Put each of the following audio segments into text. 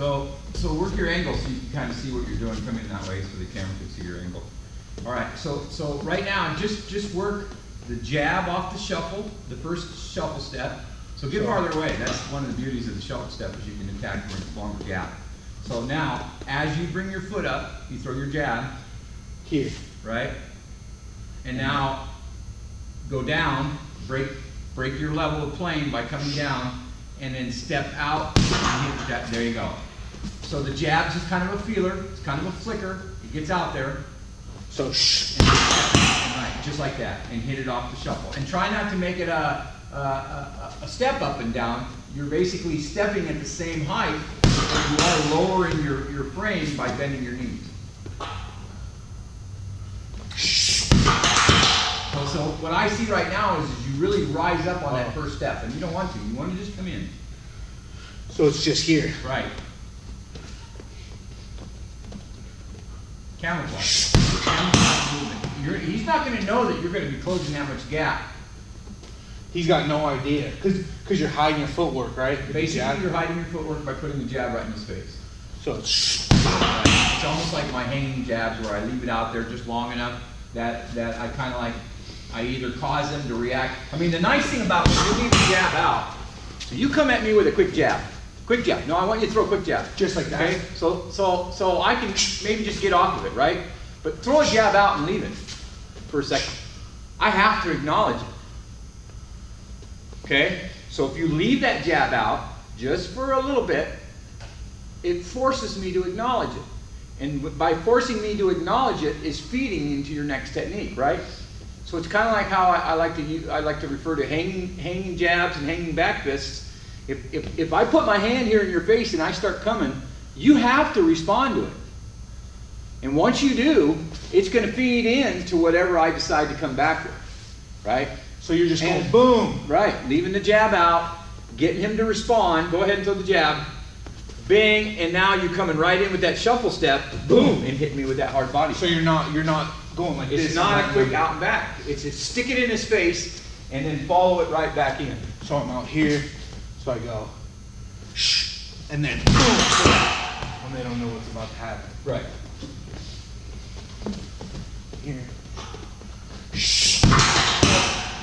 So work your angle so you can kind of see what you're doing. Come in that way so the camera can see your angle. All right, so right now, just work the jab off the shuffle, the first shuffle step. So get farther away. That's one of the beauties of the shuffle step is you can attack for a longer gap. So now, as you bring your foot up, you throw your jab. Here. Right? And now, go down, break your level of plane by coming down, and then step out and hit that. There you go. So the jab's just kind of a feeler. It's kind of a flicker. It gets out there. So right, just like that, and hit it off the shuffle. And try not to make it a step up and down. You're basically stepping at the same height, but you are lowering your frame by bending your knees. So what I see right now is you really rise up on that first step, and you don't want to. You want to just come in. So it's just here. Right. Camouflage. Movement. He's not going to know that you're going to be closing that much gap. He's got no idea, because you're hiding your footwork, right? Basically, you're hiding your footwork by putting the jab right in his face. So it's It's almost like my hanging jabs where I leave it out there just long enough that I kind of like, I either cause them to react. I mean, the nice thing about when you leave the jab out, so you come at me with a quick jab. Quick jab. No, I want you to throw a quick jab. just like that. Okay? So I can maybe just get off of it, right? But throw a jab out and leave it for a second. I have to acknowledge it. Okay? So if you leave that jab out just for a little bit, it forces me to acknowledge it. And by forcing me to acknowledge it is feeding into your next technique, right? So it's kind of like how I like to refer to hanging jabs and hanging back fists. If I put my hand here in your face and I start coming, you have to respond to it. And once you do, it's going to feed into whatever I decide to come back with, right? So you're just going boom. Right, leaving the jab out, getting him to respond. Go ahead and throw the jab. Bing, and now you're coming right in with that shuffle step, boom, and hit me with that hard body. So you're not going like this. It's not a quick out and back. It's stick it in his face and then follow it right back in. So I'm out here, so I go, and then boom, and they don't know what's about to happen. Right. Here.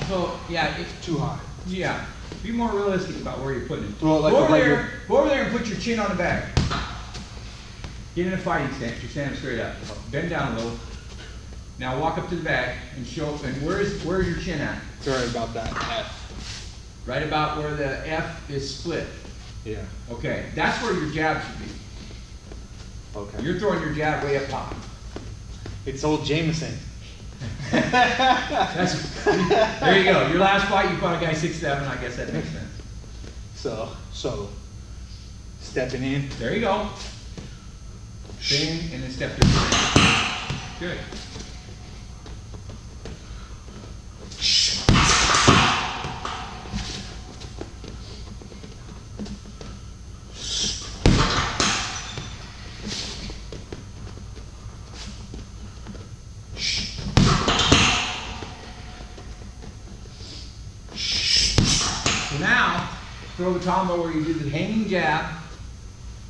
So yeah, it's Too high. yeah. Be more realistic about where you're putting it. Throw it like go a over there and put your chin on the bag. Get in a fighting stance. You're standing straight up. Bend down a little. Now walk up to the bag and show. And where's your chin at? It's right about that F. Right about where the F is split. Yeah. Okay, that's where your jab should be. Okay. You're throwing your jab way up high. It's old Jameson. There you go. Your last fight, you fought a guy 6'7". I guess that makes sense. So stepping in. There you go. Bing, and then step to the good. Now, throw the combo where you do the hanging jab,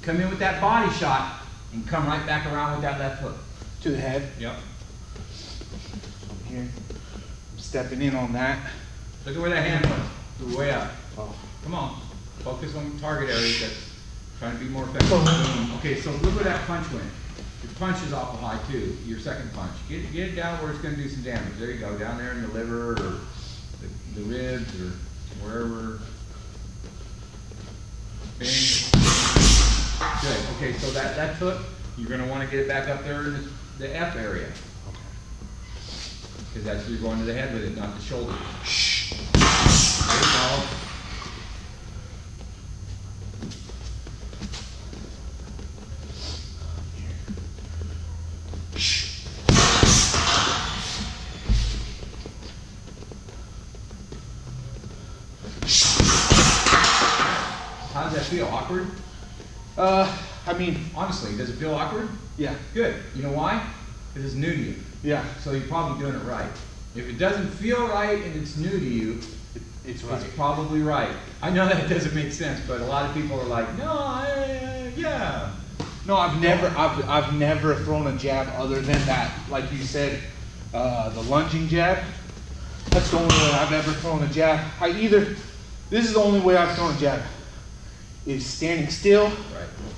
come in with that body shot, and come right back around with that left hook. To the head. Yep. So I'm here. I'm stepping in on that. Look at where that hand was. Way up. Oh. Come on. Focus on target areas that's trying to be more effective. Oh. Boom. Okay, so look where that punch went. Your punch is awful high too, your second punch. Get it down where it's going to do some damage. There you go, down there in the liver or the ribs or wherever. Bing. Good. Okay, so that hook, you're going to want to get it back up there in the F area. Because that's where you're going to the head with it, not the shoulder. There you go. How does that feel? Awkward? I mean, Honestly, does it feel awkward? yeah. Good. You know why? Because it's new to you. Yeah. So you're probably doing it right. If it doesn't feel right and it's new to you, It's right. it's probably right. I know that doesn't make sense, but a lot of people are like, no, Yeah. No, I've never thrown a jab other than that, like you said, the lunging jab. That's the only way I've ever thrown a jab. This is the only way I've thrown a jab, is standing still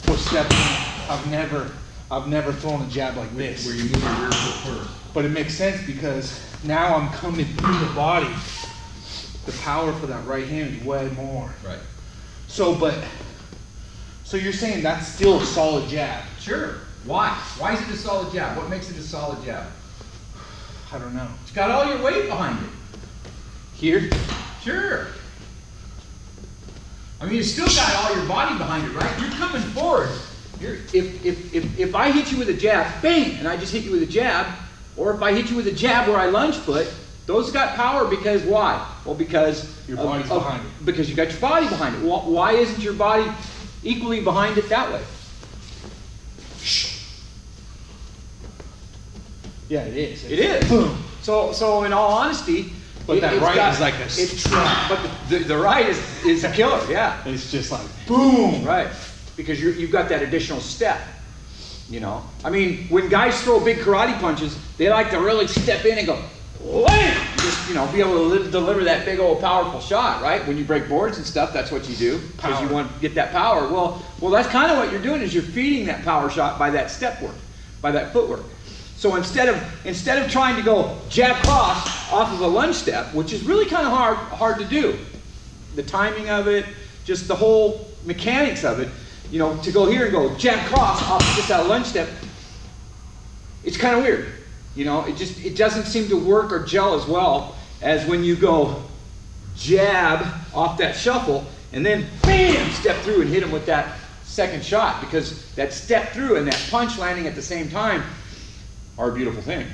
or stepping in. I've never thrown a jab like this. Where you move your rear foot first. But it makes sense because now I'm coming through the body. The power for that right hand is way more. Right. So you're saying that's still a solid jab? Sure. Why? Why is it a solid jab? What makes it a solid jab? I don't know. It's got all your weight behind it. Here? Sure. I mean, it's still got all your body behind it, right? You're coming forward. If I hit you with a jab, bang, and I just hit you with a jab, or if I hit you with a jab where I lunge foot, those got power because why? Well, because your body's behind it. Because you got your body behind it. Why isn't your body equally behind it that way? Yeah, it is. It is. Boom. So in all honesty, but that right is like a trap. But the right is a killer. Yeah. It's just like boom. Right. Because you've got that additional step. You know. I mean, when guys throw big karate punches, they like to really step in and go, wham! Just, you know, be able to deliver that big old powerful shot, right? When you break boards and stuff, that's what you do because you want to get that power. Well, that's kind of what you're doing is you're feeding that power shot by that step work, by that footwork. So instead of trying to go jab cross off of a lunge step, which is really kind of hard to do, the timing of it, just the whole mechanics of it, you know, to go here and go jab cross off of just that lunge step, it's kind of weird. You know, it doesn't seem to work or gel as well as when you go jab off that shuffle and then bam, step through and hit him with that second shot, because that step through and that punch landing at the same time are a beautiful thing.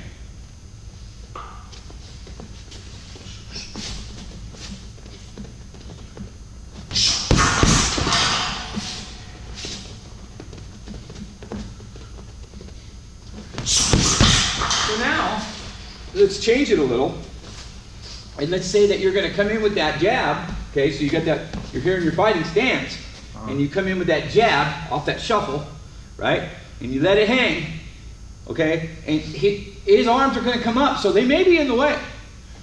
So now, let's change it a little. And let's say that you're going to come in with that jab. Okay, so you got that, you're here in your fighting stance, and you come in with that jab off that shuffle, right? And you let it hang. Okay, and his arms are going to come up, so they may be in the way.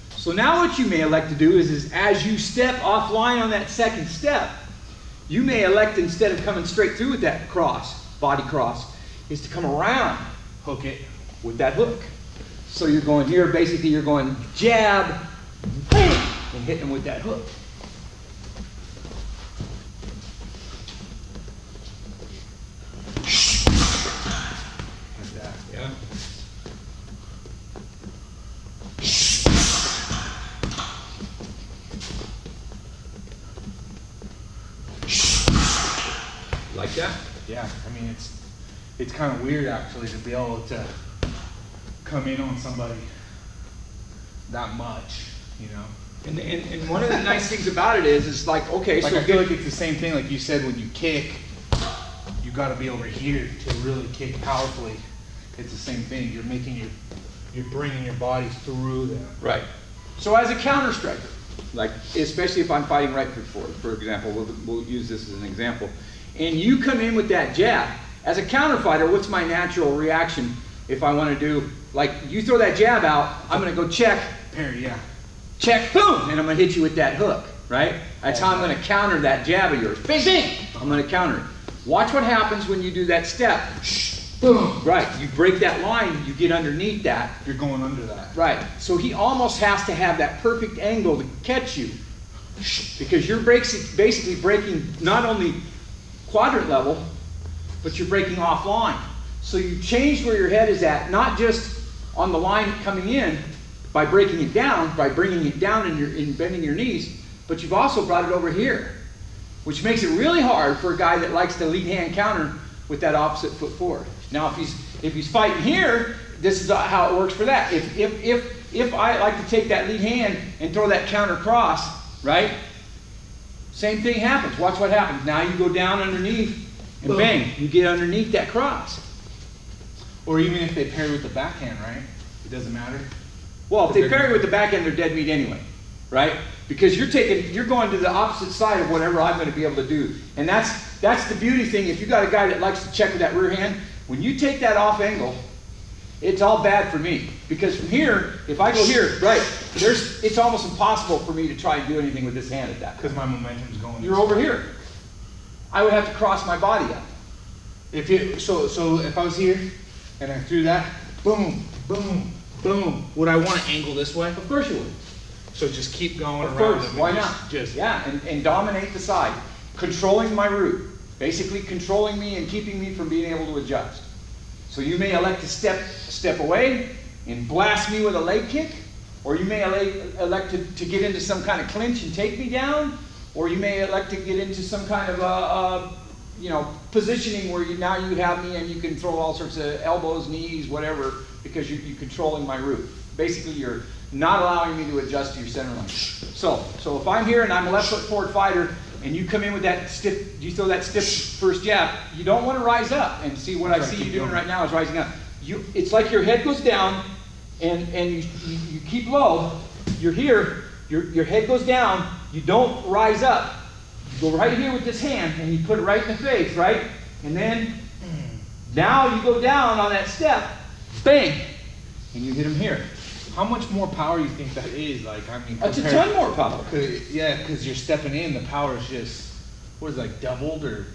So now what you may elect to do is as you step offline on that second step, you may elect, instead of coming straight through with that cross, body cross, is to come around, hook it with that hook. So you're going here, basically you're going jab, bam, and hitting him with that hook. Yeah. Like that? Yeah, I mean it's kind of weird actually to be able to come in on somebody that much, you know. And one of the nice things about it is like, okay, like so I feel like it's the same thing like you said, when you kick, you got to be over here to really kick powerfully. It's the same thing. You're bringing your body through them. Right. So as a counter striker, like especially if I'm fighting right foot forward, for example, we'll use this as an example, and you come in with that jab, as a counter fighter, what's my natural reaction if I want to do, like you throw that jab out, I'm going to go check, Parry, yeah. check, boom, and I'm going to hit you with that hook, right? That's how I'm going to counter that jab of yours. Bing, bing, I'm going to counter it. Watch what happens when you do that step. Boom. Right, you break that line, you get underneath that. You're going under that. Right, so he almost has to have that perfect angle to catch you, because you're basically breaking not only quadrant level, but you're breaking offline. So you changed where your head is at, not just on the line coming in by breaking it down, by bringing it down and bending your knees, but you've also brought it over here, which makes it really hard for a guy that likes to lead hand counter with that opposite foot forward. Now, if he's fighting here, this is how it works for that. If I like to take that lead hand and throw that counter cross, right? Same thing happens. Watch what happens. Now you go down underneath, and boom, bang, you get underneath that cross. Or even if they parry with the backhand, right? It doesn't matter. Well, if they parry with the backhand, they're dead meat anyway, right? Because you're going to the opposite side of whatever I'm going to be able to do, and that's that's the beauty thing. If you got a guy that likes to check with that rear hand, when you take that off angle, it's all bad for me. Because from here, if I go here, right, it's almost impossible for me to try and do anything with this hand at that. Because my momentum's going. You're over here. I would have to cross my body up. So if I was here and I threw that, boom, boom, boom, would I want to angle this way? Of course you would. So just keep going Of around. course, why not? Yeah, and dominate the side. Controlling my root. Basically controlling me and keeping me from being able to adjust. So you may elect to step away and blast me with a leg kick, or you may elect to get into some kind of clinch and take me down, or you may elect to get into some kind of positioning where now you have me and you can throw all sorts of elbows, knees, whatever, because you're controlling my root. Basically, you're not allowing me to adjust to your center line. So if I'm here and I'm a left foot forward fighter, and you come in with that stiff, you throw that stiff first jab, you don't want to rise up. And see what I see you doing right now is rising up. It's like your head goes down, and you keep low. You're here, your head goes down, you don't rise up. You go right here with this hand, and you put it right in the face, right? And then, now you go down on that step, bang, and you hit him here. How much more power you think that is? Like, I mean, It's a ton more power. Yeah, because you're stepping in, the power is just, what is it, like doubled or?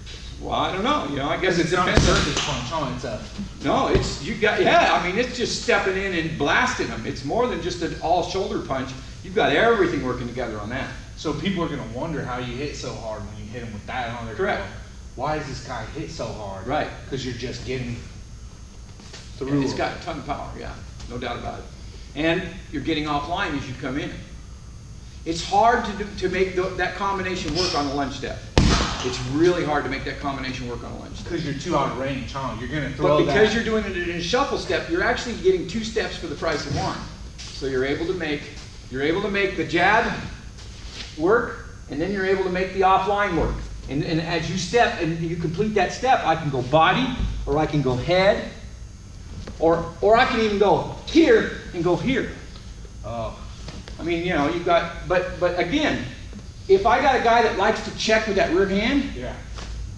Well, I don't know. I guess It's it not a depends. surface punch, huh? It's a. No, it's just stepping in and blasting them. It's more than just an all shoulder punch. You've got everything working together on that. So people are gonna wonder how you hit so hard when you hit him with that. Huh? They're Correct. going, why is this guy hit so hard? Right. Because you're just getting through. And it's got a ton of power, yeah, no doubt about it. And you're getting offline as you come in. It's hard to make that combination work on the lunge step. It's really hard to make that combination work on a lunge step. Because you're too out of range, huh? You're gonna throw But because that. you're doing it in a shuffle step, you're actually getting 2 steps for the price of 1. So you're able to make the jab work, and then you're able to make the offline work. And as you step and you complete that step, I can go body, or I can go head, or I can even go here and go here. Oh. I mean, you've got, but again, if I got a guy that likes to check with that rear hand, Yeah.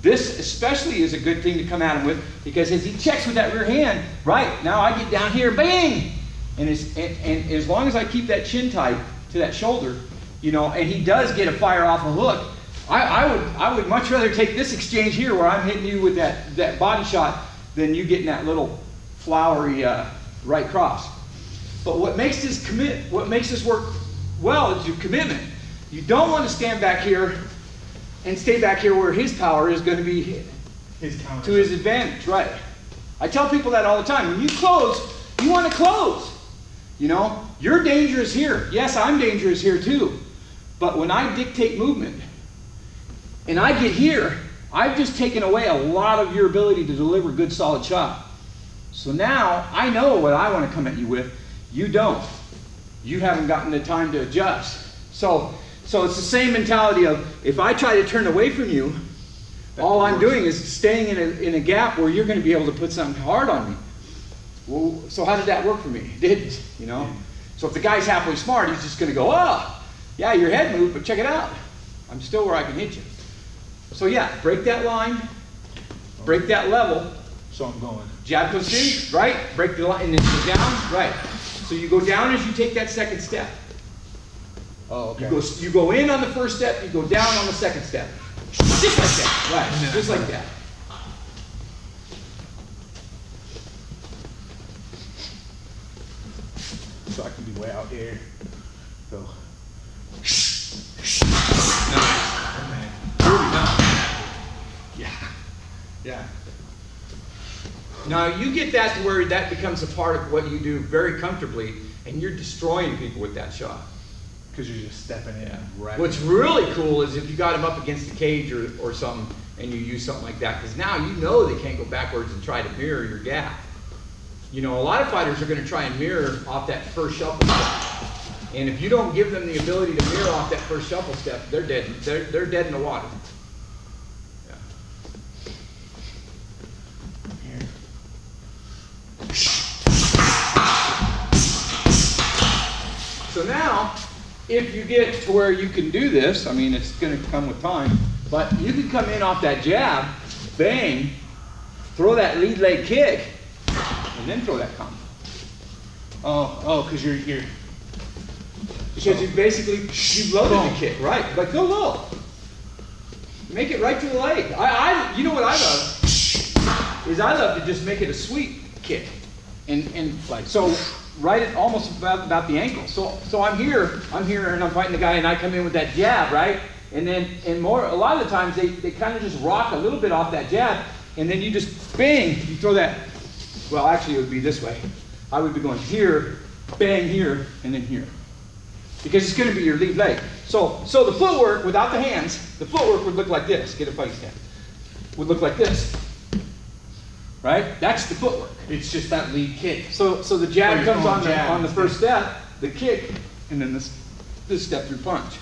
this especially is a good thing to come at him with, because as he checks with that rear hand, right, now I get down here, bang! And as long as I keep that chin tight to that shoulder, and he does get a fire off a hook, I would much rather take this exchange here where I'm hitting you with that body shot than you getting that little flowery right cross. But what makes this work well is your commitment. You don't want to stand back here and stay back here where his power is going to be to his advantage, right? I tell people that all the time. When you close, you want to close. You're dangerous here. Yes, I'm dangerous here too. But when I dictate movement and I get here, I've just taken away a lot of your ability to deliver a good solid shot. So now I know what I want to come at you with. You don't. You haven't gotten the time to adjust. So it's the same mentality of, if I try to turn away from you, all I'm doing is staying in a gap where you're going to be able to put something hard on me. Well, so how did that work for me? It didn't, So if the guy's halfway smart, he's just going to go, oh, yeah, your head moved, but check it out. I'm still where I can hit you. So yeah, break that line, break that level. So I'm going. Jab goes in, right? Break the line, and then go down, right? So you go down as you take that second step. Oh, okay. You go in on the first step, you go down on the second step. Just like that, right? Just like that. So I can be way out here. Go. Nice. Man. Yeah. Yeah. Now you get that to where that becomes a part of what you do very comfortably, and you're destroying people with that shot. Because you're just stepping in. Right. What's really cool is if you got them up against the cage or something, and you use something like that, because now you know they can't go backwards and try to mirror your gap. A lot of fighters are going to try and mirror off that first shuffle step. And if you don't give them the ability to mirror off that first shuffle step, they're dead. They're dead in the water. Yeah. So now, if you get to where you can do this, I mean, it's going to come with time. But you can come in off that jab, bang, throw that lead leg kick, and then throw that combo. Because you're Because you basically, you've loaded the kick, right? But go low. Make it right to the leg. You know what I love? Is I love to just make it a sweep kick. And like, so right at almost about the ankle. So I'm here and I'm fighting the guy and I come in with that jab, right? And then, a lot of the times they kind of just rock a little bit off that jab and then you just bang, you throw that, well actually it would be this way. I would be going here, bang here, and then here. Because it's going to be your lead leg. So the footwork without the hands, the footwork would look like this. Get a fight stand. Would look like this. Right? That's the footwork. It's just that lead kick. So the jab comes on jab the first step, the kick, and then this step through punch.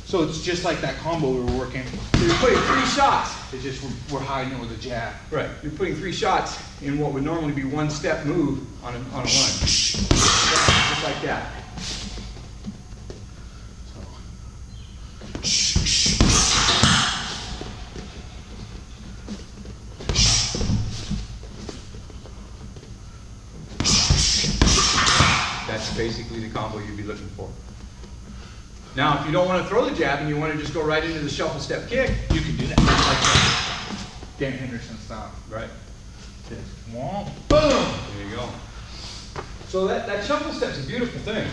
So it's just like that combo we were working. So you're putting 3 shots. It's just we're hiding it with a jab. Right. You're putting 3 shots in what would normally be 1-step move on a lunge. Just like that. That's basically the combo you'd be looking for. Now, if you don't want to throw the jab and you want to just go right into the shuffle step kick, you can do that. Like that. Dan Henderson style. Right. Just womp, Boom! There you go. So that shuffle step's a beautiful thing.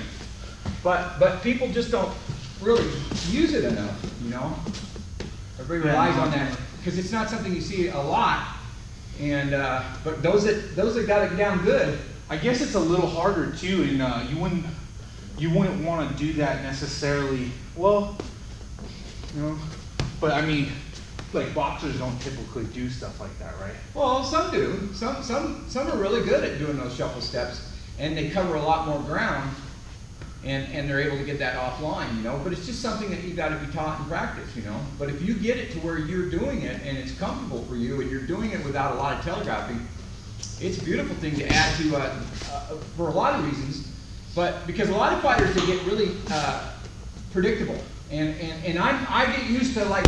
But people just don't really use it enough, you know? Everybody relies on that because it's not something you see a lot. And but those that got it down good. I guess it's a little harder too, and you wouldn't want to do that necessarily. Well, you know, but I mean, like boxers don't typically do stuff like that, right? Well, some do. Some are really good at doing those shuffle steps, and they cover a lot more ground, and they're able to get that offline, you know. But it's just something that you got to be taught and practice, you know. But if you get it to where you're doing it and it's comfortable for you, and you're doing it without a lot of telegraphing, it's a beautiful thing to add to for a lot of reasons. But because a lot of fighters, they get really predictable, and I get used to like